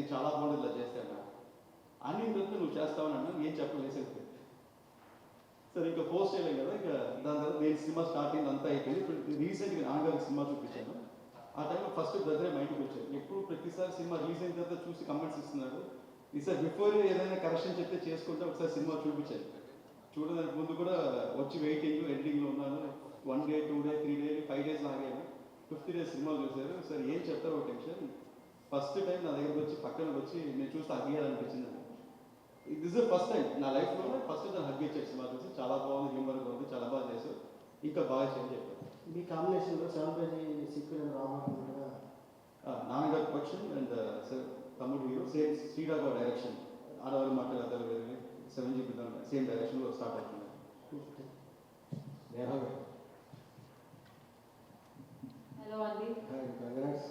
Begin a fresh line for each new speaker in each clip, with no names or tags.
ఇది చాలా బాగుంటుంది ఇలా చేస్తాను అని ఇంతకు నువ్వు చేస్తావని అన్నాను, ఏం చెప్పలేదు. సరే ఇంకా పోస్ట్ చేయలేం కదా, ఇంకా దాని తర్వాత నేను సినిమా స్టార్ట్ అయింది అంతా అయిపోయింది. ఇప్పుడు రీసెంట్గా నాన్నగారికి సినిమా చూపించాను. ఆ టైంలో ఫస్ట్ బ్రదరే మైండ్కి వచ్చారు. ఎప్పుడు ప్రతిసారి సినిమా రిలీజ్ అయిన తర్వాత చూసి కమెంట్స్ ఇస్తున్నాడు, ఈసారి బిఫోర్ ఏదైనా కరెక్షన్ చెప్తే చేసుకుంటే ఒకసారి సినిమా చూపించాను. చూడడానికి ముందు కూడా వచ్చి వెయిటింగ్ ఎడిటింగ్లో ఉన్నాను. 1 డే 2 డే 3 డే 5 డేస్ ఆగాను. 5th డే సినిమా చూశారు. సార్ ఏం చెప్తారో ఒక టెన్షన్. ఫస్ట్ టైం నా దగ్గరకు వచ్చి పక్కన వచ్చి నేను చూస్తే అగ్గియాలనిపించింది. దిస్ ఇస్ ఫస్ట్ టైం నా లైఫ్లో ఫస్ట్ టైం హగ్ ఇచ్చాడు సినిమా చూసి. చాలా బాగుంది, హ్యూమర్గా ఉంది, చాలా బాగా చేశారు, ఇంకా బాగా చేయండి చెప్పారు.
మీ కాంబినేషన్లో 7 పేజీ సీక్వెల్ రాబోతుంది కదా.
నాన్నగారు ప్రొడక్షన్ అండ్ సార్ తమ్ముడు హీరో, సేమ్ శ్రీరాఘవ డైరెక్షన్. ఆడవాళ్ళు మాట్లాడతారు వేరే 7G సేమ్ డైరెక్షన్లో స్టార్ట్ అవుతుంది.
హలో అండి.
కంగ్రాట్స్.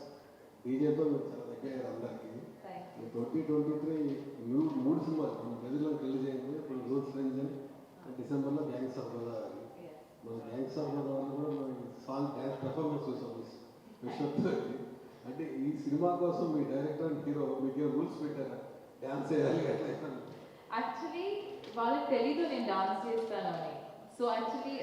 డీజేతో చాలా దగ్గర అందరికీ. 2023 3 సినిమాలు మన ప్రజల్లో రిలీజ్ అయింది. ఇప్పుడు రూల్స్ రంజన్, డిసెంబర్లో గ్యాంగ్స్ ఆఫ్ గోదావరి. మన గ్యాంగ్స్ ఆఫ్ గోదావరిలో కూడా మనం సాంగ్ డ్యాన్స్ పెర్ఫార్మెన్స్ చూసాం విశ్వతో. అంటే ఈ సినిమా కోసం మీ డైరెక్టర్ అండ్ హీరో మీకు రూల్స్ పెట్టారా, డ్యాన్స్ చేయాలి అట్లా?
యాక్చువల్లీ వాళ్ళకి తెలీదు నేను డాన్స్ చేస్తాను అని. సో యాక్చువల్లీ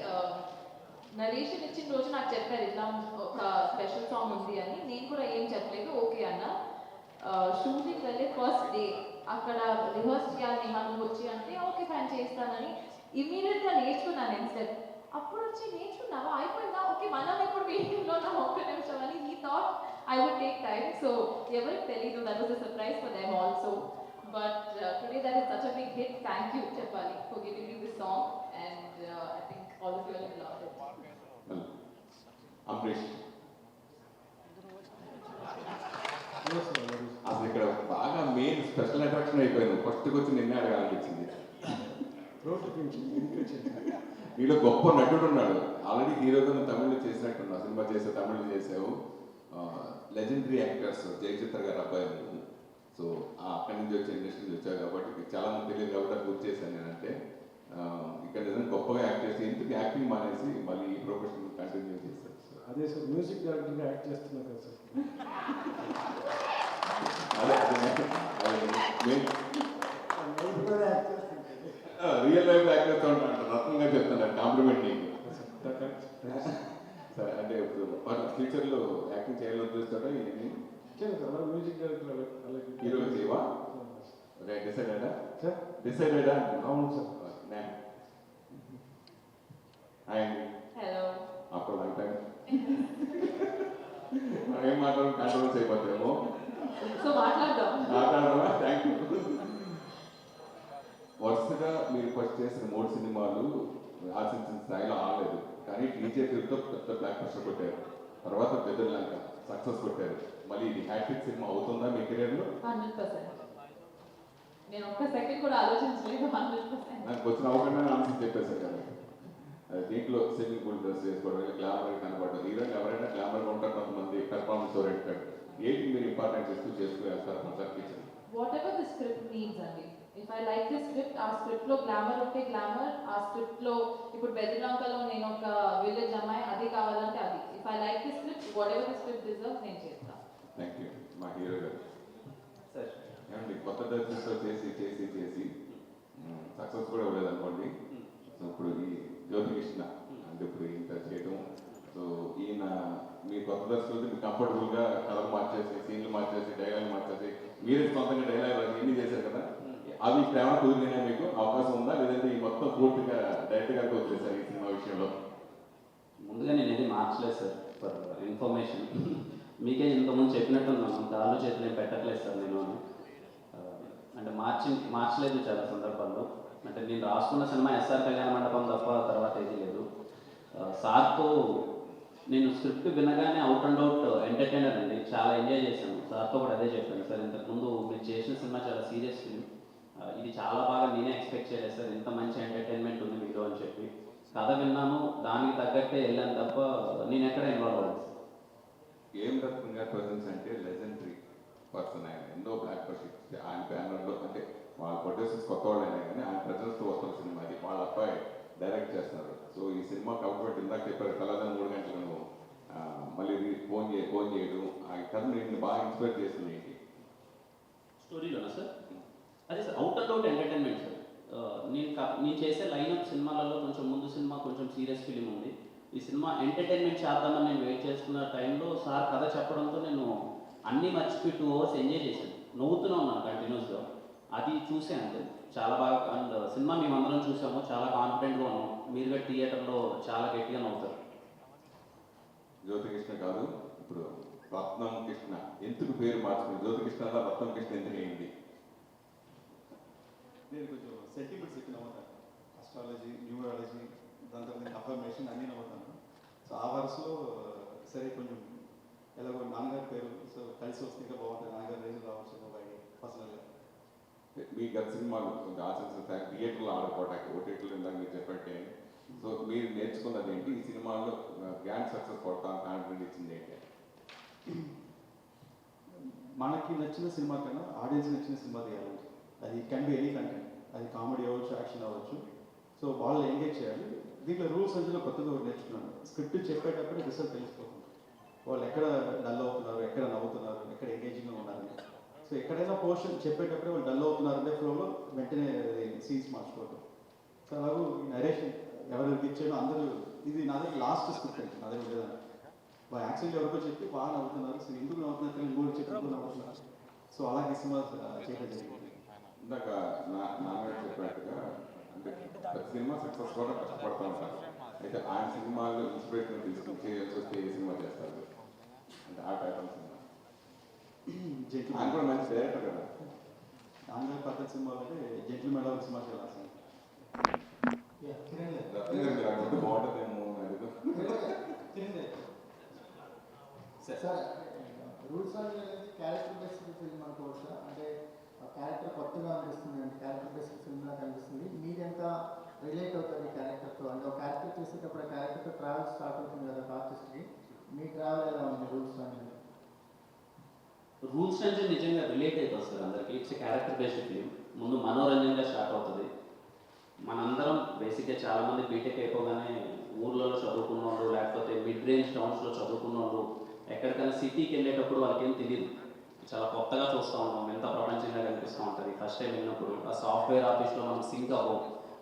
నరేషన్ ఇచ్చిన రోజు నాకు చెప్పారు ఇట్లా ఒక స్పెషల్ సాంగ్ ఉంది అని. నేను కూడా ఏం చెప్పలేదు, ఓకే అన్న. షూటింగ్ వెళ్ళే ఫస్ట్ డే అక్కడ రిహర్స్ చేయాలి నువ్వు వచ్చి అంటే ఓకే ఫ్యాన్ చేస్తానని ఇమీడియట్గా నేర్చుకున్నాను నేను స్టెప్. అప్పుడు వచ్చి నేర్చుకున్నావా అయిపోయిందా, ఓకే మనం ఇప్పుడు మీటింగ్లో నా ఒక్క నిమిషం అని ఈ thought I would take time. So ఎవరికి తెలీదు, that was a surprise for them also. But today that is such a big hit. Thank you చెప్పాలి for giving me this song and I think all of you will love it.
Ambareesh అసలు ఇక్కడ బాగా main special attraction అయిపోయాను. ఫస్ట్కి వచ్చి నిన్నే అడగాలనిపించింది. నీలో గొప్ప నటుడు ఉన్నాడు. ఆల్రెడీ హీరోగా తమిళ్లో చేసినట్టున్నా, సినిమా చేసే తమిళ్లో చేసావు. లెజెండరీ యాక్టర్స్ జయచిత్ర గారు అబ్బాయి. సో అక్కడి నుంచి వచ్చే ఇండస్ట్రీకి వచ్చావు కాబట్టి చాలా మంది తెలియదు కాబట్టి అది గుర్తు చేశాను నేనంటే. ఇక్కడ నిజంగా గొప్పగా యాక్ట్ చేసి ఎందుకు యాక్టింగ్ మానేసి మళ్ళీ ఈ ప్రొఫెషన్ కంటిన్యూ చేశారు.
అదే సార్, మ్యూజిక్ డైరెక్టర్గా యాక్ట్ చేస్తున్నారు కదా సార్.
రియల్ లైఫ్ యాక్ట్ చేస్తూ ఉంటాను, రత్నంగా చెప్తున్నాను కాంప్లిమెంట్ నీకు. సరే అంటే ఇప్పుడు ఫ్యూచర్లో యాక్టింగ్ చేయాలని చూస్తాడా ఇది
మ్యూజిక్ డైరెక్టర్
హీరో చేయవా? డిసైడెడా డిసైడెడా?
అవును sir.
Hello
after long time ఏం మాట్లాడడం కాంట్రవర్సీ అయిపోతాయేమో.
సో మాట్లాడదాం.
మాట్లాడదామా? Thank you. వరుసగా మీరు ఫస్ట్ చేసిన 3 సినిమాలు ఆశించిన స్థాయిలో ఆడలేదు, కానీ టీచే పేరుతో పెద్ద బ్లాక్ బస్టర్ కొట్టారు. తర్వాత బెదర్లంక సక్సెస్ కొట్టారు. మళ్ళీ ఇది హ్యాట్రిక్ సినిమా అవుతుందా మీ కెరీర్లో?
100%. నేను ఒక్క సెకండ్ కూడా ఆలోచించలేదు. 100%.
నాకు వచ్చిన అవకాశం ఆన్సర్ చెప్పేశారు కదా. దీంట్లో స్విమ్మింగ్ పూల్ డ్రెస్ వేసుకోవడం, గ్లామర్ కనపడడం. హీరోయిన్ ఎవరైనా గ్లామర్గా ఉంటారు, కొంతమంది పెర్ఫార్మెన్స్ ఓరియంటెడ్. ఏంటి మీరు ఇంపార్టెంట్ చేస్తూ చేసుకునేస్తారు concert?
Whatever the script needs అండి. If I like the script, ఆ స్క్రిప్ట్ లో గ్లామర్ ఉంటే గ్లామర్, ఆ స్క్రిప్ట్ లో ఇప్పుడు బెదిలంకలో నేను ఒక విలేజ్ అమ్మాయి అది కావాలంటే అది. If I like the script, whatever the script deserves నేను చేస్తాను.
Thank you. మా హీరో గారు
సార్
ఏమండి కొత్త డ్రెస్సెస్తో చేసి చేసి చేసి సక్సెస్ కూడా ఇవ్వలేదు అనుకోండి. సో ఇప్పుడు ఈ జ్యోతికృష్ణ అంటే ఇప్పుడు ఇంత చేయడం, సో ఈయన మీ కొత్త డ్రెస్సులు మీకు కంఫర్టబుల్గా కలర్ మార్చేసి సీన్లు మార్చేసి డైలాగ్ మార్చేసి మీరే సొంతంగా డైలాగ్ ఎన్ని చేశారు కదా, అవి ప్రేమ కుదిరినా మీకు అవకాశం ఉందా, లేదంటే ఈ మొత్తం పూర్తిగా డైరెక్ట్గా వచ్చేసారు ఈ సినిమా విషయంలో?
ముందుగా నేను ఏది మార్చలేదు సార్, ఫర్ ఇన్ఫర్మేషన్. మీకే ఇంతకుముందు చెప్పినట్టున్నాను, కాళ్ళు చేతులు ఏం పెట్టట్లేదు సార్ నేను. అంటే మార్చలేదు చాలా సందర్భాల్లో. అంటే నేను రాసుకున్న సినిమా ఎస్ఆర్ కళ్యాణ మండపం తప్ప తర్వాత ఏది లేదు. సార్తో నేను స్క్రిప్ట్ వినగానే అవుట్ అండ్ అవుట్ ఎంటర్టైనర్ అండి, చాలా ఎంజాయ్ చేశాను. సార్తో కూడా అదే చెప్పాను సార్, ఇంతకుముందు మీరు చేసిన సినిమా చాలా సీరియస్ ఫిల్మ్, ఇది చాలా బాగా నేనే ఎక్స్పెక్ట్ చేయలేదు సార్, ఇంత మంచి ఎంటర్టైన్మెంట్ ఉంది మీలో అని చెప్పి. కథ విన్నాను, దానికి తగ్గట్టే వెళ్ళాను తప్ప నేను ఎక్కడ ఇన్వాల్వ్ అవ్వలేదు.
ఏం రత్నం గారి ప్రజెన్స్ అంటే లెజెండరీ పర్సన్. ఆయన ఎన్నో బ్లాక్ బస్టర్ ఆయన బ్యానర్లో, అంటే వాళ్ళ ప్రొడ్యూసర్స్ కొత్త వాళ్ళు అయినా కానీ ఆయన ప్రజెన్స్తో వస్తున్న సినిమా అది. వాళ్ళ అబ్బాయి డైరెక్ట్ చేస్తున్నారు. సో ఈ సినిమా కాబట్టి ఇందాక చెప్పారు తెల్లదని 3 గంటలను మళ్ళీ ఫోన్ చేయడం, ఆ కథ నేను బాగా ఇన్స్పైర్ చేసింది ఏంటి?
స్టోరీలోనా సార్? అదే sir, out and out entertainment sir. నేను చేసే లైనప్ సినిమాలలో కొంచెం ముందు సినిమా కొంచెం సీరియస్ ఫిలిం ఉంది. ఈ సినిమా ఎంటర్టైన్మెంట్ చేద్దామని నేను వెయిట్ చేస్తున్న టైంలో సార్ కథ చెప్పడంతో నేను అన్నీ మర్చిపోయి 2 hours ఎంజాయ్ చేశాను. నవ్వుతూనే ఉన్నాను కంటిన్యూస్గా. అది చూసే అంతే చాలా బాగా. అండ్ సినిమా మేమందరం చూసాము, చాలా కాన్ఫిడెంట్గా ఉన్నాం. మీరుగా థియేటర్లో చాలా గట్టిగా నవ్వుతారు.
జ్యోతికృష్ణ కాదు, ఇప్పుడు రత్నం కృష్ణ ఎందుకు పేరు మార్చుకుంది? జ్యోతికృష్ణ అలా రత్నం కృష్ణ ఎందుకు అయింది?
నేను కొంచెం సెంటిమెంట్స్ ఎక్కువ నమ్ముతాను. అస్ట్రాలజీ, న్యూమరాలజీ, దాని తర్వాత అఫర్మేషన్ అన్నీ నమ్ముతాను. సో ఆ వరుసలో సరే కొంచెం ఎలాగో నాన్నగారి పేరు సో కలిసి వస్తే ఇంకా బాగుంటుంది. నాన్నగారు రేంజ్ రావచ్చు బై పర్సనల్గా.
మీ గత సినిమాలు కొంచెం ఆశించిన థియేటర్లో ఆడుకోవడానికి ఓటీటీలో ఇందాక మీరు చెప్పంటే, సో మీరు నేర్చుకున్నది ఏంటి? ఈ సినిమాలో గ్రాండ్ సక్సెస్ కొడతాను కాన్ఫిడెంట్ ఇచ్చింది ఏంటి?
మనకి నచ్చిన సినిమా కన్నా ఆడియన్స్ నచ్చిన సినిమా తీయాలి. అది కెన్ బి ఎనీ కంటెంట్. అది కామెడీ అవ్వచ్చు, యాక్షన్ అవ్వచ్చు. సో వాళ్ళు ఎంగేజ్ చేయాలి. దీంట్లో రూల్స్ అందులో కొత్తగా ఒకటి నేర్చుకున్నాను. స్క్రిప్ట్ చెప్పేటప్పుడు రిజల్ట్ తెలిసిపోతుంది. వాళ్ళు ఎక్కడ డల్ అవుతున్నారు, ఎక్కడ నవ్వుతున్నారు, ఎక్కడ ఎంగేజింగ్గా ఉన్నారని. సో ఎక్కడైనా పోర్షన్ చెప్పేటప్పుడే వాళ్ళు డల్ అవుతున్నారంటే ఫ్లోలో వెంటనే సీన్స్ మార్చుకోవడం. సో అలాగూ నరేషన్ ఎవరికి ఇచ్చాడో అందరూ ఇది నా దగ్గర లాస్ట్ స్క్రిప్ట్ అండి. నా దగ్గర ఉండేదాన్ని యాక్చువల్లీ ఎవరికో చెప్పి బాగా నవ్వుతున్నారు. సో ఎందుకు నవ్వుతున్నారు ఇంకోటి చెప్పి ఎందుకు నవ్వుతున్నారు. సో అలాగే సినిమా చేయడం జరిగింది.
ఇందాక నాన్నగారు చెప్పినట్టుగా అంటే ప్రతి సినిమా సక్సెస్ కూడా కష్టపడుతూ ఉంటారు. అయితే ఆయన సినిమాలు ఇన్స్పిరేషన్ తీసుకుని చేయాల్సి వస్తే ఏ సినిమా చేస్తారు? అంటే ఆ టైప్ సినిమా. ఆయన కూడా మంచి డైరెక్టర్ కదా.
నాన్నగారి పద్ధతి సినిమాలు అంటే జెంటిల్మెన్ ఒక సినిమా చేయాల్సింది.
రత్న గారు మీరు అనుకుంటే బాగుంటుందేమో అడుగు.
సార్ రూల్స్ అనేది క్యారెక్టర్ బేస్డ్ ఫిల్మ్ అనుకోవచ్చు. అంటే క్యారెక్టర్ కొత్తగా అనిపిస్తుంది, అంటే క్యారెక్టర్ బేస్డ్ ఫిల్మ్ లాగా అనిపిస్తుంది. మీరు ఎంత రిలేట్ అవుతారు ఈ క్యారెక్టర్తో? అంటే ఒక క్యారెక్టర్ చేసేటప్పుడు ఆ క్యారెక్టర్తో ట్రావెల్ స్టార్ట్ అవుతుంది కదా ఒక ఆర్టిస్ట్కి. మీ ట్రావెల్ ఎలా ఉంది రూల్స్ అనేది?
రూల్స్ అంటే నిజంగా రిలేట్ అవుతుంది సార్ అందరికి. It's character based film. ముందు మనోరంజన్గా స్టార్ట్ అవుతుంది. మనందరం బేసిక్గా చాలామంది బీటెక్ అయిపోగానే ఊర్లలో చదువుకున్న వాళ్ళు, లేకపోతే మిడ్ రేంజ్ టౌన్స్లో చదువుకున్న వాళ్ళు ఎక్కడికైనా సిటీకి వెళ్ళేటప్పుడు వాళ్ళకి ఏం తెలియదు. చాలా కొత్తగా చూస్తూ ఉంటాం, ఎంత ప్రపంచంగా కనిపిస్తూ ఉంటుంది. ఫస్ట్ టైం వెళ్ళినప్పుడు ఆ సాఫ్ట్వేర్ ఆఫీస్లో మనం సింక్ అవ్వం.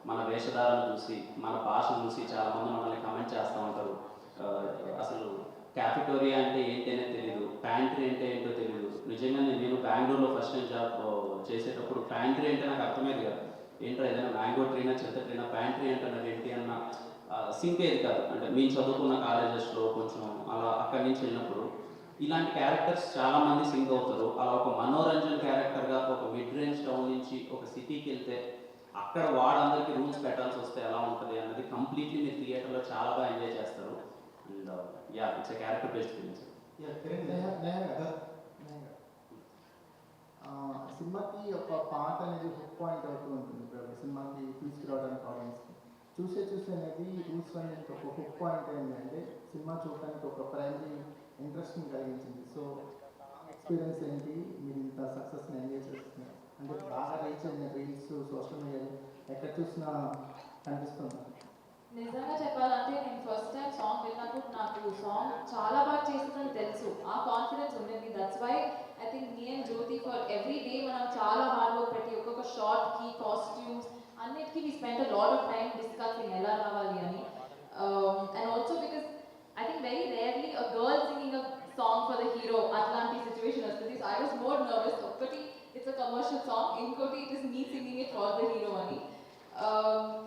మన వేషధారాలను చూసి, మన భాష చూసి చాలామంది మనల్ని కమెంట్ చేస్తూ ఉంటారు. అసలు క్యాఫిటోరియా అంటే ఏంటనే తెలియదు, ప్యాంట్రీ అంటే ఏంటో తెలియదు. నిజంగా నేను బెంగళూరులో ఫస్ట్ టైం జాబ్ చేసేటప్పుడు ప్యాంట్రీ అంటే నాకు అర్థమేది కాదు. ఏంటో ఏదైనా మ్యాంగో ట్రీనా, చింత ట్రీనా, ప్యాంట్రీ అంటున్నారు ఏంటి అన్న సింక్ ఏది కాదు. అంటే మేము చదువుకున్న కాలేజెస్లో కొంచెం అలా అక్కడి నుంచి వెళ్ళినప్పుడు ఇలాంటి క్యారెక్టర్స్ చాలామంది సింక్ అవుతారు. అలా ఒక మనోరంజన్ క్యారెక్టర్గా ఒక మిడ్ రేంజ్ టౌన్ నుంచి ఒక సిటీకి వెళ్తే అక్కడ వాళ్ళందరికీ రూల్స్ పెట్టాల్సి వస్తే ఎలా ఉంటుంది అన్నది కంప్లీట్లీ మీరు థియేటర్లో చాలా బాగా ఎంజాయ్ చేస్తారు. And yeah, it's a character based film.
సినిమాకి ఒక పాట అనేది హుక్ పాయింట్ అవుతూ ఉంటుంది. ఇప్పుడు సినిమాకి తీసుకురావడానికి ఆడియన్స్కి చూసే అనేది రూల్స్ అనేది ఒక హుక్ పాయింట్ ఏంటంటే సినిమా చూడడానికి ఒక ప్రైమరీ ఇంట్రెస్ట్ని కలిగించింది. సో ఎక్స్పీరియన్స్ ఏంటి? మీరు ఇంత సక్సెస్ని ఎంజాయ్ చేస్తున్నారు అంటే బాగా రీచ్ అయిన రీల్స్ సోషల్ మీడియాలో ఎక్కడ చూసినా కనిపిస్తుంది.
నిజంగా చెప్పాలంటే నేను ఫస్ట్ టైం సాంగ్ విన్నప్పుడు నాకు సాంగ్ చాలా బాగా చేస్తుందని తెలుసు. ఆ కాన్ఫిడెన్స్ ఉండేది. That's why I think me and Jyothi for every day మనం చాలా హార్డ్ వర్క్ పెట్టి ఒక్కొక్క షార్ట్కి, కాస్ట్యూమ్స్ అన్నిటికీ we spend a lot of time discussing ఎలా రావాలి అని. And also because I think very rarely a girl singing a song for the hero అట్లాంటి సిచ్యువేషన్ వస్తుంది. So I was more nervous. ఒకటి ఇట్స్ అ కమర్షియల్ సాంగ్, ఇంకోటి it is me singing it for the hero అని.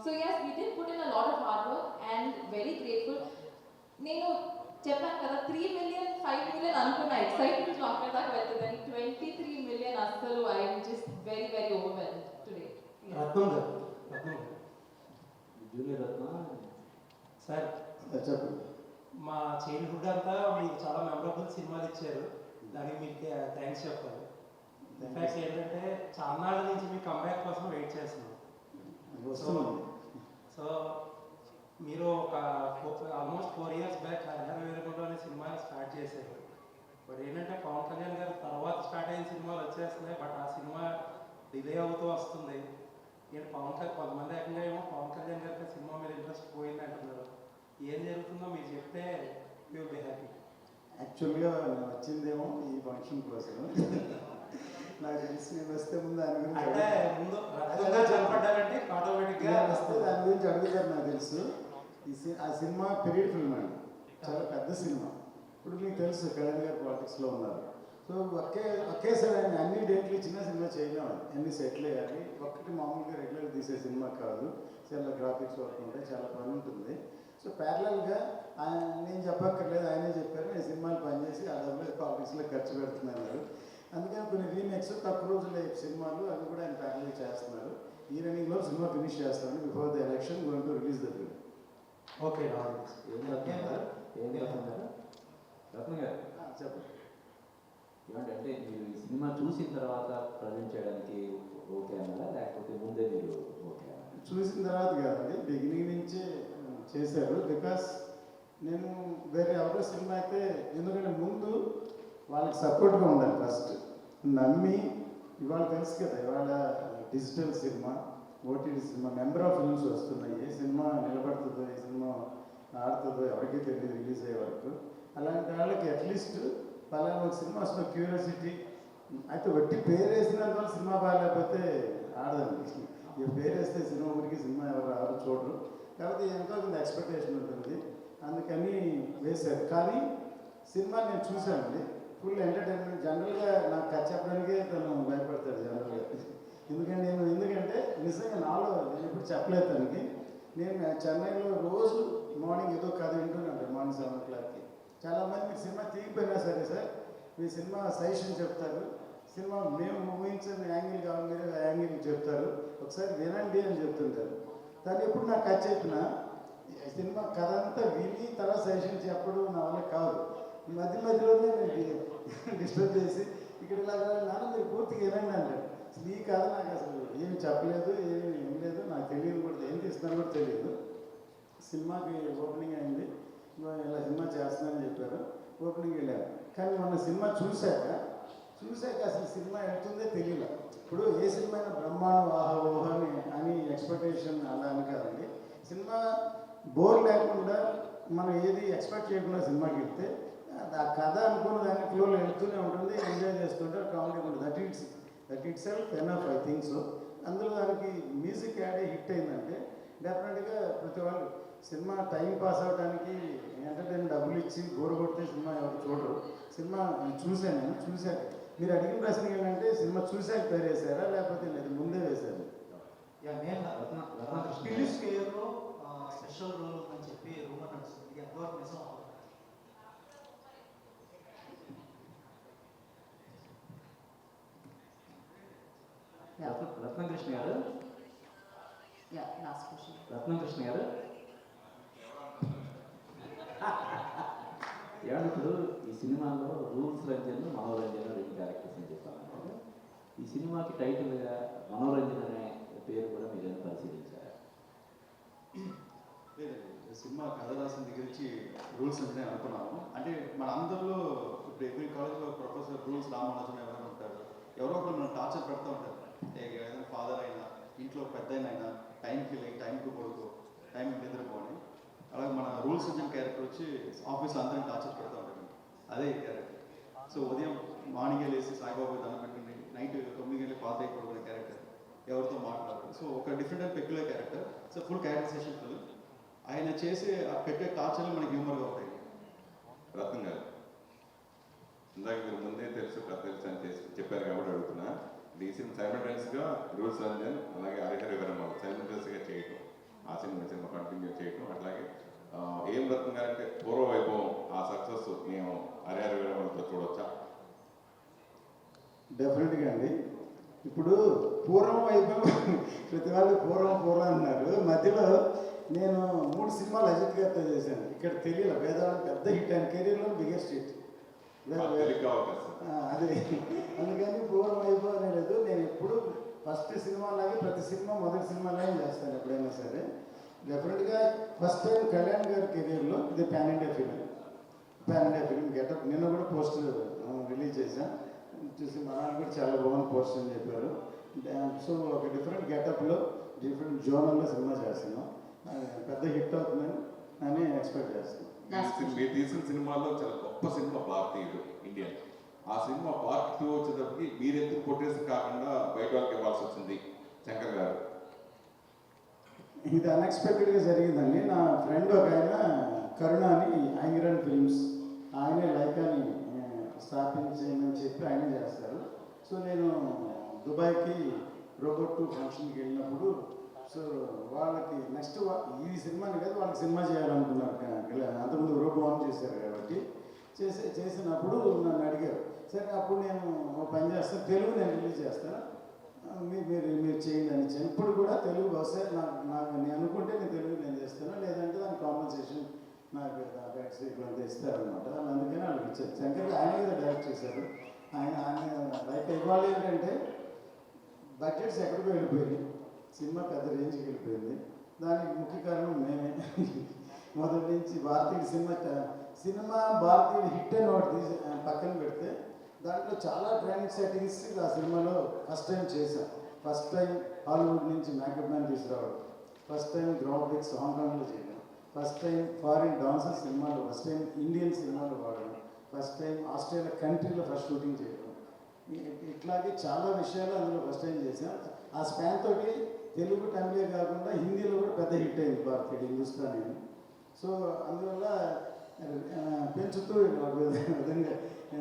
So yes, we did put in a lot of hard work and very grateful. నేను చెప్పాను కదా 3 million 5 million అనుకున్న excitement అక్కడ దాకా వెళ్తుందని 23 million అసలు I'm just very very overwhelmed today.
Junior Ratna
sir
చెప్పండి.
మా చైల్డ్హుడ్ అంతా మీకు చాలా మెమరబుల్ సినిమాలు ఇచ్చారు. దానికి మీకు థ్యాంక్స్ చెప్పాలి. ఇన్ఫాక్ట్ ఏంటంటే చాలా నాళ్ళ నుంచి మీ కంబ్యాక్ కోసం వెయిట్ చేస్తున్నాం. సో మీరు ఒక almost 4 years back Harihara Veeramallu అనే సినిమా స్టార్ట్ చేశారు. బట్ ఏంటంటే పవన్ కళ్యాణ్ గారు తర్వాత స్టార్ట్ అయిన సినిమాలు వచ్చేస్తున్నాయి. బట్ ఆ సినిమా డిలే అవుతూ వస్తుంది. నేను కొంతమంది ఏకంగా ఏమో పవన్ కళ్యాణ్ గారికి సినిమా మీద ఇంట్రెస్ట్ పోయింది అంటున్నారు. ఏం జరుగుతుందో మీరు చెప్తే విల్ బి హ్యాపీ.
యాక్చువల్గా నేను వచ్చిందేమో ఈ ఫంక్షన్ కోసం. నాకు తెలిసి నేను వస్తే ముందు ఆయన గురించి
అంటే ముందు రత్నంగా చనిపడ్డారంటే ఆటోమేటిక్గా
నేను వస్తే దాని గురించి అడుగుతారు నాకు తెలుసు. ఆ సినిమా పీరియడ్ ఫిల్మ్ అండి, చాలా పెద్ద సినిమా. ఇప్పుడు మీకు తెలుసు కళ్యాణ్ గారు పాలిటిక్స్లో ఉన్నారు. సో ఒకేసారి ఆయన అన్ని డేట్లు ఇచ్చినా సినిమా చేయలేము, అన్ని సెటిల్ అయ్యాలి. ఒక్కటి మామూలుగా రెగ్యులర్ తీసే సినిమా కాదు, చాలా గ్రాఫిక్స్ వర్క్ ఉంటాయి, చాలా పని ఉంటుంది. సో ప్యారలల్గా ఆయన, నేను చెప్పక్కర్లేదు, ఆయనే చెప్పారు, నేను సినిమాలు పనిచేసి ఆ డబ్బులు పాలిటిక్స్లో ఖర్చు పెడుతున్నారు. అందుకని కొన్ని రీమేక్స్ తక్కువ రోజులు సినిమాలు అవి కూడా ఆయన ప్యారలల్ చేస్తున్నారు. ఈ రన్నింగ్లో సినిమా ఫినిష్ చేస్తాను before the election, going to release the film.
Okay
ఏంటి రత్న గారు
చెప్పండి.
ఏమంటే మీరు ఈ సినిమా చూసిన తర్వాత ప్రజెంట్ చేయడానికి ఓకే అన్నారా, లేకపోతే ముందే మీరు ఓకే అన్నారా?
చూసిన తర్వాత కాదండి, బిగినింగ్ నుంచే చేశారు. బికాస్ నేను వేరే ఎవరో సినిమా అయితే, ఎందుకంటే ముందు వాళ్ళకి సపోర్ట్గా ఉండాలి. ఫస్ట్ నమ్మి, ఇవాళ తెలుసు కదా, ఇవాళ digital cinema, OTT cinema, number of films వస్తున్నాయి. ఏ సినిమా నిలబడుతుందో, ఏ సినిమా ఆడుతుందో ఎవరికీ తెలియదు రిలీజ్ అయ్యే వరకు. అలాంటి వాళ్ళకి అట్లీస్ట్ పలానా ఒక సినిమా వస్తున్న క్యూరియాసిటీ. అయితే వట్టి పేరు వేసినంత వల్ల సినిమా బాగాలేకపోతే ఆడదండి. ఈ పేరు వేస్తే సినిమా ఊరికి సినిమా ఎవరు చూడరు. కాబట్టి ఎంతో కొంత ఎక్స్పెక్టేషన్ ఉంటుంది, అందుకని వేశారు. కానీ సినిమా నేను చూశానండి, ఫుల్ ఎంటర్టైన్మెంట్. జనరల్గా నాకు కథ చెప్పడానికే తను భయపడతాడు జనరల్గా. ఎందుకంటే నిజంగా నాలో నేను ఎప్పుడు చెప్పలేదు తనకి. నేను చెన్నైలో రోజు మార్నింగ్ ఏదో కథ వింటున్నాను, మార్నింగ్ 7 o'clockకి. చాలామంది మీరు సినిమా తీగిపోయినా సరే సార్, మీ సినిమా సజెషన్ చెప్తారు, సినిమా మేము ఊహించిన యాంగిల్ కావాలి, మీరు యాంగిల్ చెప్తారు, ఒకసారి వినండి అని చెప్తుంటారు. తను ఎప్పుడు నాకు కథ చెప్పినా సినిమా కథ అంతా విని తర్వాత సజెషన్ చెప్పడం నా వల్ల కాదు. మధ్యలోనే నేను డిస్టర్బ్ చేసి ఇక్కడ ఇలాగా నాన్న మీరు పూర్తిగా వినండి అంటారు. అసలు ఈ కథ నాకు అసలు ఏమి చెప్పలేదు, ఏమి వినలేదు, నాకు తెలియదు కూడా, ఏం తీస్తున్నాను కూడా తెలియదు. సినిమాకి ఓపెనింగ్ అయింది, ఇలా సినిమా చేస్తున్నానని చెప్పారు, ఓపెనింగ్ వెళ్ళారు. కానీ మొన్న సినిమా చూశాక అసలు సినిమా వెళ్తుందే తెలియదు. ఇప్పుడు ఏ సినిమా అయినా బ్రహ్మాండం ఆహా అని ఎక్స్పెక్టేషన్ అలా అని కాదండి. సినిమా బోర్ లేకుండా మనం ఏది ఎక్స్పెక్ట్ చేయకుండా సినిమాకి వెళ్తే ఆ కథ అనుకున్న దాని ఫ్లోలో వెళ్తూనే ఉంటుంది, ఎంజాయ్ చేస్తుంటారు, కామెడీ ఉంటుంది. That it self enough, I think so. అందులో దానికి మ్యూజిక్ యాడ్ హిట్ అయిందంటే డెఫినెట్గా ప్రతి వాళ్ళు సినిమా టైం పాస్ అవ్వడానికి ఎంటర్టైన్ డబ్బులు ఇచ్చి బోర్ కొడితే సినిమా ఎవరు చూడరు. సినిమా చూశాను, చూశాక మీరు అడిగిన ప్రశ్న ఏంటంటే సినిమా చూశాక పేరు వేసారా లేకపోతే లేదు ముందే వేశారు?
రిలీజ్ కేర్లో స్పెషల్ రోల్ అని చెప్పి రూమర్ నడుస్తుంది, ఎంతవరకు నిజం?
రత్నకృష్ణ గారు రత్నకృష్ణ గారు ఏమంటే ఇప్పుడు ఈ సినిమాలో రూల్స్ రంజన్, మనోరంజన్ 2 క్యారెక్టర్స్ అని చెప్పాను. ఈ సినిమాకి టైటిల్గా మనోరంజన్ అనే పేరు కూడా మీరు పరిశీలించారు?
లేదండి, సినిమా కథ రాసిన దగ్గర నుంచి రూల్స్ అంటే అనుకున్నాము. అంటే మన అందరిలో ఇప్పుడు ఎవ్రీ కాలేజ్లో ప్రొఫెసర్ రూల్స్ రామానుజన్ ఎవరైనా ఉంటారు, ఎవరో ఒకరు మనం టార్చర్ పెడతా ఉంటారు. ఏదైనా ఫాదర్ అయినా, ఇంట్లో పెద్ద అయినా, టైంకి వెళ్ళి టైంకి పడుకో, టైంకి నిద్రపోని. అలాగే మన రూల్స్ వచ్చిన క్యారెక్టర్ వచ్చి ఆఫీస్లో అందరినీ టార్చర్ పెడతా ఉంటారు, అదే క్యారెక్టర్. సో ఉదయం మార్నింగ్ వెళ్ళేసి సాయిబాబా దండం పెట్టండి, నైట్ 9 గంటలకు పాత అయి పడుకునే క్యారెక్టర్, ఎవరితో మాట్లాడరు. సో ఒక different and peculiar character. So full characterisation full. ఆయన చేసే ఆ పెట్టే టార్చర్లు మనకి హ్యూమర్గా ఉంటాయి.
రత్నం గారు, ఇందాక మీరు ముందే తెలుసు కథ తెలుసు అని చెప్పారు కాబట్టి అడుగుతున్నా. ఈ సినిమా సైమల్టేనియస్గా రూల్స్ రంజన్ అలాగే హరిహర విరమణ సైమల్టేనియస్గా చేయటం, ఆ సినిమా కంటిన్యూ చేయటం, అట్లాగే ఏం రత్నం గారు అంటే పూర్వ వైభవం ఆ సక్సెస్ మేము హరిహర విరమణతో చూడొచ్చా?
డెఫినెట్గా అండి. ఇప్పుడు పూర్వం వైభవం ప్రతి వాళ్ళు పూర్వం అన్నారు. మధ్యలో నేను 3 సినిమాలు అజిత్ గారితో చేశాను. ఇక్కడ తెలియదు, వేదాలు పెద్ద హిట్, ఆయన కెరీర్లో బిగ్గెస్ట్ హిట్. అదే అందుకని పూర్వం వైభవం లేదు. నేను ఎప్పుడు ఫస్ట్ సినిమా లాగే ప్రతి సినిమా మొదటి సినిమాలాగే చేస్తాను ఎప్పుడైనా సరే. డెఫినెట్గా ఫస్ట్ టైం కళ్యాణ్ గారి కెరీర్లో ఇది పాన్ ఇండియా ఫిలిం గెటప్. నిన్న కూడా పోస్టర్ రిలీజ్ చేశాను, చూసి మా నాన్న కూడా చాలా బాగుంది పోస్టర్ అని చెప్పారు. సో ఒక డిఫరెంట్ గెటప్లో డిఫరెంట్ జోనల్లో సినిమా చేస్తున్నాం, పెద్ద హిట్ అవుతుందని అని ఎక్స్పెక్ట్ చేస్తున్నాం.
మీరు తీసిన సినిమాలో చాలా గొప్ప సినిమా భారతీయుడు ఇండియన్. ఆ సినిమా పార్ట్ 2 వచ్చేటప్పటికి మీరు ఎందుకు కొట్టేసి కాకుండా
ఇది అన్ఎక్స్పెక్టెడ్గా జరిగిందండి. నా ఫ్రెండ్ ఒక ఆయన కరుణ అని యాంగిరన్ ఫిల్మ్స్, ఆయనే లైకాని స్థాపించేయమని చెప్పి ఆయనే చేస్తారు. సో నేను దుబాయ్కి రోబోట్ 2 ఫంక్షన్కి వెళ్ళినప్పుడు సో వాళ్ళకి నెక్స్ట్ ఈ సినిమాని కాదు వాళ్ళకి సినిమా చేయాలనుకున్నారు. అంతకుముందు రోబో ఆన్ చేశారు కాబట్టి చేసినప్పుడు నన్ను అడిగారు. సరే అప్పుడు నేను ఒక పని చేస్తాను, తెలుగు నేను రిలీజ్ చేస్తాను, మీరు చేయండి అని చెప్పి. ఇప్పుడు కూడా తెలుగు వస్తే నాకు నేను అనుకుంటే నేను తెలుగు నేను చేస్తాను, లేదంటే దానికి కాంపన్సేషన్ నాకు బ్యాక్స్ ఇట్లా ఇస్తారనమాట. అందుకని వాళ్ళకి ఇచ్చారు. శంకర్ ఆయన మీద డైరెక్ట్ చేశారు. ఆయన లైక్ ఇవాళ ఏంటంటే బడ్జెట్స్ ఎక్కడికో వెళ్ళిపోయింది, సినిమా పెద్ద రేంజ్కి వెళ్ళిపోయింది. దానికి ముఖ్య కారణం మేమే. మొదటి నుంచి భారతీయ సినిమా భారతీయ హిట్ అని ఒకటి తీసి పక్కన పెడితే దాంట్లో చాలా ట్రెండ్ సెట్టింగ్స్ ఆ సినిమాలో ఫస్ట్ టైం చేశాం. ఫస్ట్ టైం హాలీవుడ్ నుంచి మేకప్ మ్యాన్ తీసుకురావడం, ఫస్ట్ టైం గ్రాఫిక్స్ హాంకాంగ్లో చేయడం, ఫస్ట్ టైం ఫారిన్ డాన్సర్ సినిమాలో, ఫస్ట్ టైం ఇండియన్ సినిమాలో వాడడం, ఫస్ట్ టైం ఆస్ట్రేలియా కంట్రీలో ఫస్ట్ షూటింగ్ చేయడం, ఇట్లాగే చాలా విషయాలు అందులో ఫస్ట్ టైం చేశాం. ఆ స్పాన్ తోటి తెలుగు తమిళే కాకుండా హిందీలో కూడా పెద్ద హిట్ అయింది భారతీయ హిందుస్థానీ. సో అందువల్ల పెంచుతూ విధంగా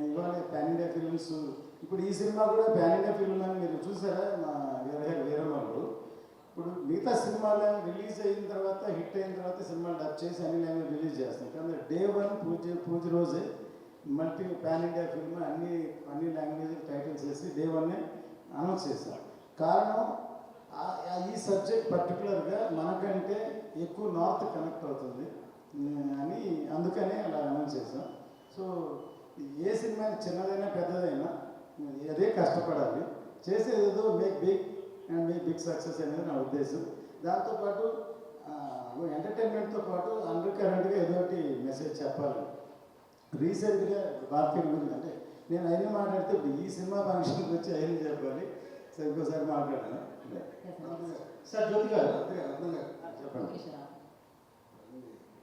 ఇవాళ పాన్ ఇండియా ఫిల్మ్స్, ఇప్పుడు ఈ సినిమా కూడా పాన్ ఇండియా ఫిల్మ్ అని మీరు చూసారా మా వీరమ్మలు. ఇప్పుడు మిగతా సినిమాలు రిలీజ్ అయిన తర్వాత హిట్ అయిన తర్వాత సినిమాలు డబ్ చేసి అన్ని లాంగ్వేజ్ రిలీజ్ చేస్తాం. కానీ డే 1 పూజ రోజే మల్టీ పాన్ ఇండియా ఫిల్మ్ అన్ని లాంగ్వేజ్ టైటిల్స్ వేసి డే 1 అనౌన్స్ చేశాం. కారణం ఈ సబ్జెక్ట్ పర్టికులర్గా మనకంటే ఎక్కువ నార్త్ కనెక్ట్ అవుతుంది అని, అందుకనే అలా అనౌన్స్ చేసాం. సో ఏ సినిమా చిన్నదైనా పెద్దదైనా అదే కష్టపడాలి, చేసేదేదో మేక్ బిగ్ సక్సెస్ అనేది నా ఉద్దేశం. దాంతోపాటు ఎంటర్టైన్మెంట్తో పాటు అండర్ కరెంట్గా ఏదో ఒకటి మెసేజ్ చెప్పాలి. రీసెంట్గా భారతీయ గురించి అంటే నేను అయినా మాట్లాడితే ఇప్పుడు ఈ సినిమా ఫంక్షన్కి వచ్చి అయినా చెప్పాలి. సో ఇంకోసారి మాట్లాడాను
సార్. జ్యోతి గారు
చెప్పండి.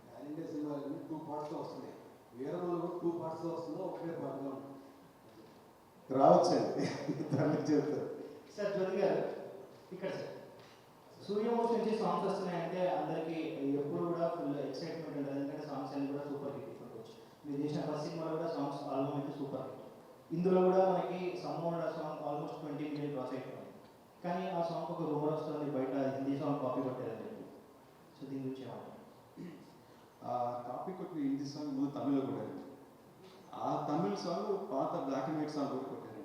పాన్ ఇండియా సినిమా 2 పార్ట్స్లో వస్తున్నాయి. వీరమలు 2 పార్ట్స్లో వస్తుందో ఒకటే పార్ట్లో
రావచ్చండి, చెప్తారు.
సార్ జ్యోతి గారు ఇక్కడ సార్ సూర్యవంశం నుంచి సాంగ్స్ వస్తున్నాయంటే అందరికీ ఎప్పుడు కూడా ఫుల్ ఎక్సైట్మెంట్ ఉంటుంది. ఎందుకంటే సాంగ్స్ అన్ని కూడా సూపర్ హిట్ అనుకోవచ్చు. మీరు చేసిన ఫస్ట్ సినిమాలో కూడా సాంగ్స్ ఆల్బమ్ అయితే సూపర్ హిట్. ఇందులో కూడా మనకి సమ్మోడ సాంగ్ ఆల్మోస్ట్ 20 మిలియన్ క్రాస్ అయిపోయింది. కానీ ఆ సాంగ్ ఒక రూమర్ వస్తుంది బయట, హిందీ సాంగ్ కాపీ కొట్టారని చెప్పి. సో దీని గురించి ఏమంటారు?
కాపీ కొట్టి హిందీ సాంగ్ ముందు తమిళ్లో కొట్టారు. ఆ తమిళ్ సాంగ్ పాత బ్లాక్ అండ్ వైట్ సాంగ్ కూడా కొట్టారు.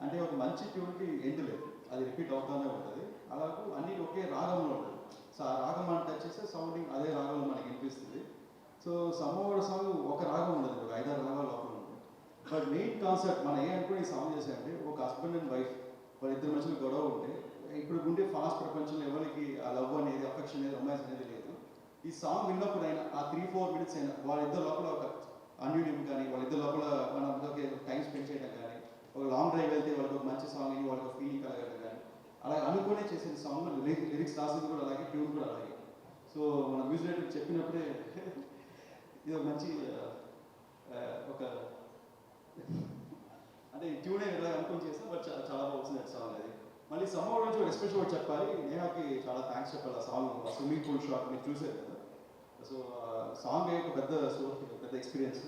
అంటే ఒక మంచి ట్యూన్కి ఎండ్ లేదు, అది రిపీట్ అవుతూనే ఉంటుంది. అలాగే అన్ని ఒకే రాగంలో ఉంటుంది. సో ఆ రాగం మనం టచ్ చేస్తే సౌండింగ్ అదే రాగంలో మనకి వినిపిస్తుంది. సో సమ్మోడ సాంగ్ ఒక రాగం ఉండదు, ఒక 5-6 రాగాలు లోపల ఉంటుంది. బట్ మెయిన్ కాన్సెప్ట్ మనం అనుకుని ఈ సాంగ్ చేసామంటే ఒక హస్బెండ్ అండ్ వైఫ్ వాళ్ళిద్దరు మనుషులు గొడవ ఉంటే, ఇప్పుడు ఉండే ఫాస్ట్ ప్రపంచంలో ఎవరికి ఆ లవ్ అనేది, అఫెక్షన్ అనేది, రొమాన్స్ అనేది లేదు. ఈ సాంగ్ విన్నప్పుడు అయినా ఆ 3-4 మినిట్స్ అయినా వాళ్ళిద్దరు లోపల ఒక అన్యూన్యం కానీ, వాళ్ళిద్దరు లోపల మనం టైం స్పెండ్ చేయడం కానీ, ఒక లాంగ్ డ్రైవ్ వెళ్తే వాళ్ళకి ఒక మంచి సాంగ్ అని వాళ్ళకి ఒక ఫీలింగ్ కలగడం కానీ, అలా అనుకునే చేసిన సాంగ్ లిరిక్స్ రాసింది కూడా అలాగే, ట్యూన్ కూడా అలాగే. సో మన మ్యూజిక్ డైరెక్టర్ చెప్పినప్పుడే ఇది ఒక మంచి ఒక అంటే ట్యూనే ఇలా అనుకుని చేస్తాం. బట్ చాలా బాగుంది సాంగ్ అది. మళ్ళీ సమ్మోడ్ నుంచి ఒక ఎస్పెషల్ కూడా చెప్పాలి, నేహాకి చాలా థ్యాంక్స్ చెప్పాలి. ఆ సాంగ్ స్విమ్మింగ్ పూల్ షాట్ మీరు చూసారు కదా. సో సాంగ్ ఒక పెద్ద ఎక్స్పీరియన్స్.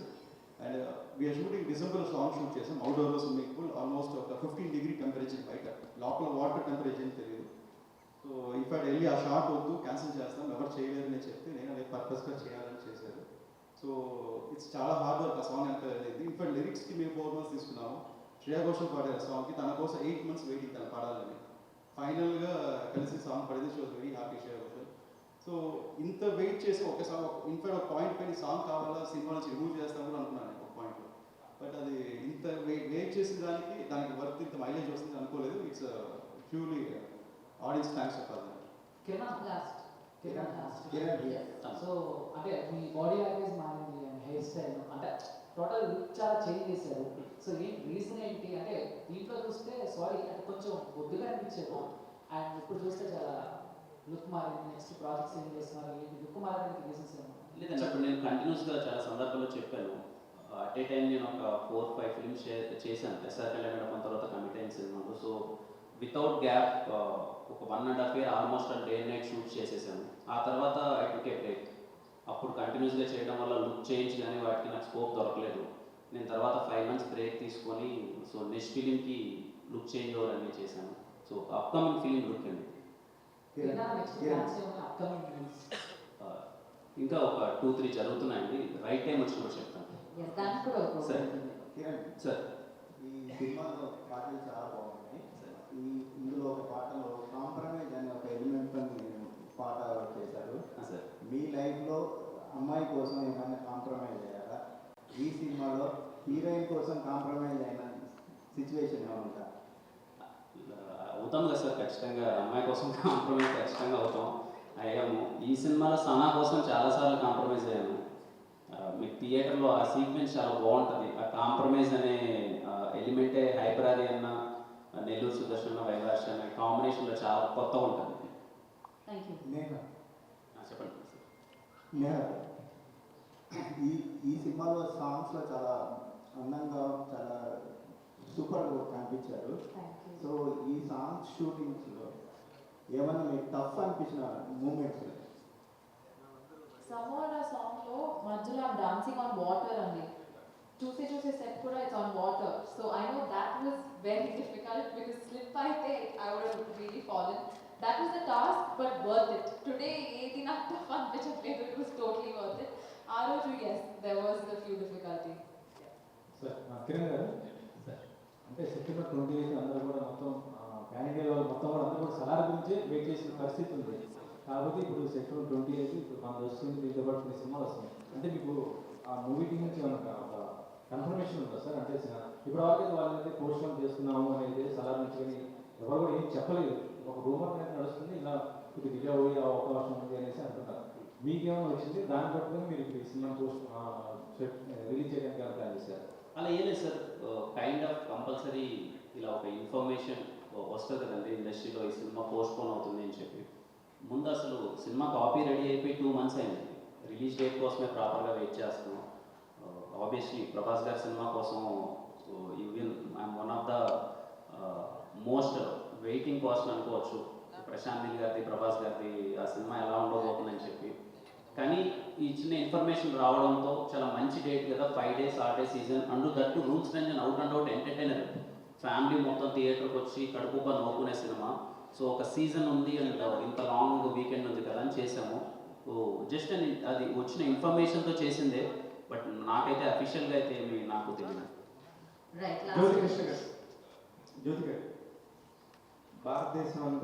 అండ్ వీఆర్ షూటింగ్ డిసెంబర్లో సాంగ్ షూట్ చేసాం. అవుట్డోర్లో స్విమ్మింగ్ పూల్, ఆల్మోస్ట్ ఒక 15 డిగ్రీ టెంపరేచర్, బయట లోపల వాటర్ టెంపరేచర్ అని తెలియదు. సో ఇన్ఫాక్ట్ వెళ్ళి ఆ షాట్ వద్దు క్యాన్సిల్ చేస్తాం, ఎవరు చేయలేదని చెప్తే నేను అదే పర్పస్గా చేయాలని చేశారు. సో ఇట్స్ చాలా హార్డ్ వర్క్ ఆ సాంగ్ అంతా వెళ్ళింది. ఇన్ఫాక్ట్ లిరిక్స్కి మేము 4 months తీసుకున్నాము. శ్రేయా ఘోషల్ పాడారు సాంగ్కి, తన కోసం 8 months వెయిటింగ్ తను పాడాలని. ఫైనల్గా కలిసి సాంగ్ పడింది. She was very happy Shreya Ghoshal. So ఇంత వెయిట్ చేసి ఒక సాంగ్, ఇన్ఫాక్ట్ ఒక పాయింట్ పైన సాంగ్ కావాలా సినిమా నుంచి రిమూవ్ చేస్తాం కూడా అనుకున్నాను ఒక పాయింట్లో. బట్ అది ఇంత వెయిట్ చేసిన దానికి వర్త్ ఇంత మైలేజ్ వస్తుంది అనుకోలేదు. ఇట్స్ ప్యూర్లీ ఆడియన్స్ థ్యాంక్స్ చెప్పాలి.
కిరణ్ లాస్ట్. సో అంటే మీ బాడీ లాంగ్వేజ్ మారింది అండ్ హెయిర్ స్టైల్ అంటే టోటల్ లుక్ చాలా చేంజ్ చేశారు. సో ఏంటి రీజన్ ఏంటి అంటే దీంట్లో చూస్తే సారీ అంటే కొంచెం బొద్దుగా అనిపించారు, అండ్ ఇప్పుడు చూస్తే చాలా లుక్ మారింది. నెక్స్ట్ ప్రాజెక్ట్స్ ఏం చేస్తున్నారు, ఏంటి లుక్ మారడానికి రీజన్స్ ఏమో?
లేదండి, ఇప్పుడు నేను కంటిన్యూస్గా చాలా సందర్భాల్లో చెప్పాను. అట్ ఏ టైం నేను ఒక 4-5 ఫిల్మ్స్ చేశాను. ఎస్ఆర్ కళ్యాణ్ మండపం తర్వాత కమిట్ అయిన సినిమాలు. సో వితౌట్ గ్యాప్ ఒక 1.5 year almost day and night shoot చేసేసాను. ఆ తర్వాత ఐ టుక్ ఏ బ్రేక్. అప్పుడు కంటిన్యూస్గా చేయడం వల్ల లుక్ చేంజ్ కానీ వాటికి నాకు స్కోప్ దొరకలేదు. నేను తర్వాత 5 months బ్రేక్ తీసుకొని సో నెక్స్ట్ ఫిలింకి లుక్ చేంజ్ ఓవర్ అన్నీ చేశాను. సో అప్కమింగ్ ఫిలిం లుక్ అండి. ఇంకా ఒక 2-3 జరుగుతున్నాయండి. రైట్ టైం వచ్చినప్పుడు చెప్తాను. సార్ సార్
ఈ సినిమాలో పాటలు చాలా బాగున్నాయి. ఇందులో ఒక పాటలో కాంప్రమైజ్ అనే ఒక ఎలిమెంట్ పాట చేశారు.
సార్
మీ లైఫ్లో అమ్మాయి కోసం ఏమైనా కాంప్రమైజ్ అయ్యారా? ఈ సినిమాలో హీరోయిన్ కోసం కాంప్రమైజ్ అయిన సిచ్యువేషన్ ఏమంటా?
అవుతాం కదా సార్, ఖచ్చితంగా అమ్మాయి కోసం కాంప్రమైజ్ ఖచ్చితంగా అవుతాం, అయ్యాము. ఈ సినిమాలో సనా కోసం చాలాసార్లు కాంప్రమైజ్ అయ్యాను. మీకు థియేటర్లో ఆ సీక్వెన్స్ చాలా బాగుంటుంది. ఆ కాంప్రమైజ్ అనే ఎలిమెంటే హైపరాది అన్న నెల్లూరు సుదర్శన్ వైవాష్ అనే కాంబినేషన్లో చాలా కొత్త ఉంటుంది. చెప్పండి సార్.
ఈ సినిమాలో సాంగ్స్లో చాలా అందంగా చాలా సూపర్ కనిపించారు. సో ఈ సాంగ్ షూటింగ్స్లో ఏమైనా మీకు టఫ్ అనిపించిన మూమెంట్స్?
సమ్మర్ సాంగ్లో మధ్యలో డాన్సింగ్ ఆన్ వాటర్ అండి. చూసే సెట్ కూడా it's on water. So I know that was very difficult because slip అయితే I would have really fallen. That was the task, but worth it. Today, ఏది నాకు tough అనిపించట్లేదు. It was totally worth it. ఆ రోజు yes, there was a few difficulties.
Sir Kiran గారు, అంటే September 28 అందరూ కూడా మొత్తం ప్యాన్ ఇండియా వాళ్ళు మొత్తం కూడా అందరూ కూడా సలార్ గురించి వెయిట్ చేసిన పరిస్థితి ఉంది. కాబట్టి ఇప్పుడు సెప్టెంబర్ 28 ఇప్పుడు మనకు వస్తుంది, దీంతో పాటు కొన్ని సినిమాలు వస్తున్నాయి. అంటే మీకు ఆ మూవీ టీం నుంచి ఏమన్నా ఒక కన్ఫర్మేషన్ ఉందా సార్? అంటే ఇప్పుడు వరకు వాళ్ళైతే పోస్ట్ పోన్ చేస్తున్నాము అనేది సలార్ నుంచి కానీ ఎవరు కూడా ఏం చెప్పలేదు. ఒక రూమర్ అనేది నడుస్తుంది, ఇలా ఇది డిలే అయ్యే అవకాశం ఉంది అనేసి అంటున్నారు. మీకేమో వచ్చింది, దాన్ని బట్టి మీరు ఇప్పుడు ఈ సినిమా పోస్ట్ రిలీజ్ చేయడానికి ఎలా ప్లాన్ చేశారు?
అలా ఏం లేదు సార్, కైండ్ ఆఫ్ కంపల్సరీ ఇలా ఒక ఇన్ఫర్మేషన్ వస్తుంది కదండి ఇండస్ట్రీలో ఈ సినిమా పోస్ట్ పోన్ అవుతుంది అని చెప్పి. ముందు అసలు సినిమా కాపీ రెడీ అయిపోయి 2 months అయింది. రిలీజ్ డేట్ కోసమే ప్రాపర్గా వెయిట్ చేస్తున్నాం. ఆబ్వియస్లీ ప్రభాస్ గారి సినిమా కోసం even I'm one of the most waiting person అనుకోవచ్చు. ప్రశాంత్ నీల్ గారిది, ప్రభాస్ గారిది ఆ సినిమా ఎలా ఉండబోతుందని చెప్పి. కానీ ఈ చిన్న ఇన్ఫర్మేషన్ రావడంతో చాలా మంచి డేట్ కదా, 5 days ఆడే season and that rules Ranjan out and out entertainer. Family మొత్తం థియేటర్కి వచ్చి కడుపుగా నవ్వుకునే సినిమా. సో ఒక సీజన్ ఉంది అండ్ ఇంత లాంగ్ వీకెండ్ ఉంది కదా అని చేసాము. జస్ట్ అది వచ్చిన ఇన్ఫర్మేషన్తో చేసిందే, బట్ నాకైతే అఫీషియల్గా అయితే ఏమి నాకు తెలియదు.
జ్యోతి కృష్ణ గారు, జ్యోతి గారు, భారతదేశం అంతా